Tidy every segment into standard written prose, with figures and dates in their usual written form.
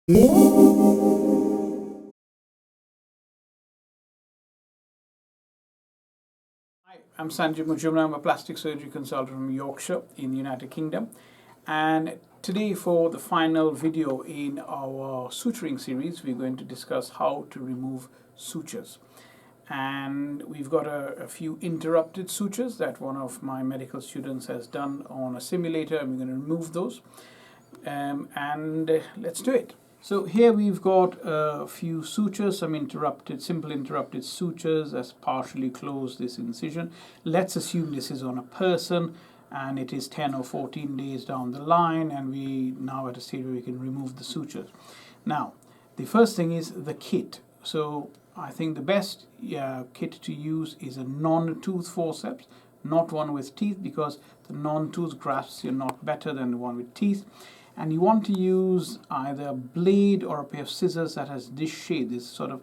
Hi, I'm Sanjay Mujumdar. I'm a plastic surgery consultant from Yorkshire in the United Kingdom. And today, for the final video in our suturing series, we're going to discuss how to remove sutures. And we've got a few interrupted sutures that one of my medical students has done on a simulator, and we're going to remove those. Let's do it. So here we've got a few sutures, some simple interrupted sutures that's partially closed this incision. Let's assume this is on a person and it is 10 or 14 days down the line, and we now at a stage where we can remove the sutures. Now, the first thing is the kit. So I think the best kit to use is a non-tooth forceps, not one with teeth, because the non-tooth grafts are not better than the one with teeth. And you want to use either a blade or a pair of scissors that has this shape, this sort of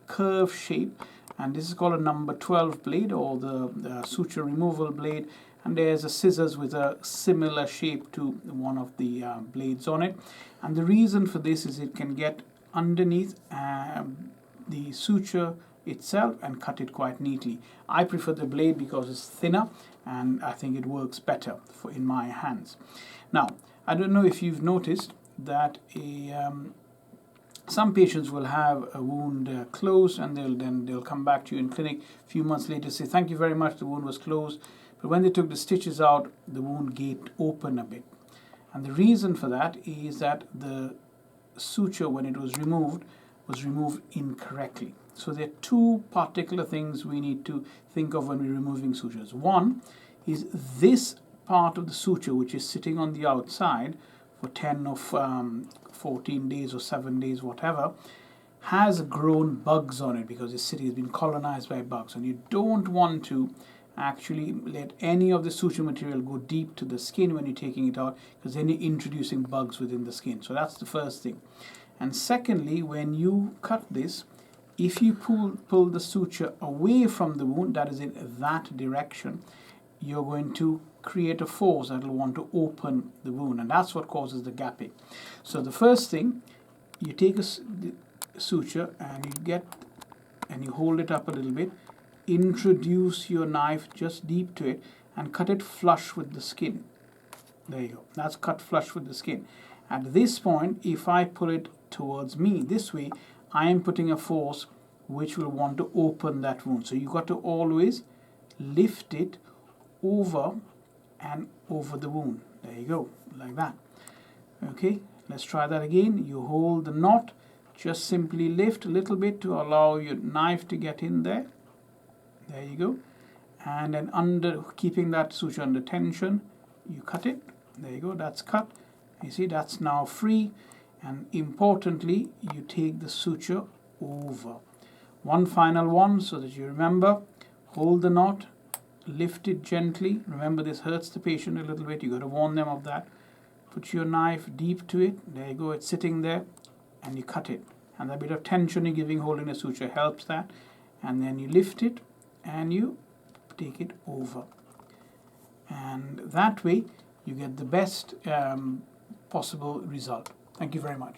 curved shape, and this is called a number 12 blade, or the suture removal blade. And there's a scissors with a similar shape to one of the blades on it. And the reason for this is it can get underneath the suture itself and cut it quite neatly. I prefer the blade because it's thinner and I think it works better in my hands. Now, I don't know if you've noticed that some patients will have a wound closed, and they'll come back to you in clinic a few months later, say thank you very much, the wound was closed, but when they took the stitches out, the wound gaped open a bit. And the reason for that is that the suture, when it was removed incorrectly. So there are two particular things we need to think of when we're removing sutures. One is this part of the suture, which is sitting on the outside for 10 or 14 days or 7 days, whatever, has grown bugs on it because it's been colonized by bugs, and you don't want to actually let any of the suture material go deep to the skin when you're taking it out, because then you're introducing bugs within the skin. So that's the first thing. And secondly, when you cut this, if you pull the suture away from the wound, that is in that direction, you're going to create a force that will want to open the wound, and that's what causes the gapping. So the first thing, you take a suture and you hold it up a little bit, introduce your knife just deep to it and cut it flush with the skin. There you go, that's cut flush with the skin. At this point, if I pull it towards me this way, I am putting a force which will want to open that wound. So you've got to always lift it over and over the wound. There you go, like that. Okay, let's try that again. You hold the knot, just simply lift a little bit to allow your knife to get in there. There you go. And then keeping that suture under tension, you cut it. There you go, that's cut. You see, that's now free. And importantly, you take the suture over. One final one so that you remember. Hold the knot, lift it gently. Remember, this hurts the patient a little bit. You got to warn them of that. Put your knife deep to it. There you go, it's sitting there, and you cut it. And that bit of tension you're giving holding the suture helps that. And then you lift it and you take it over. And that way you get the best possible result. Thank you very much.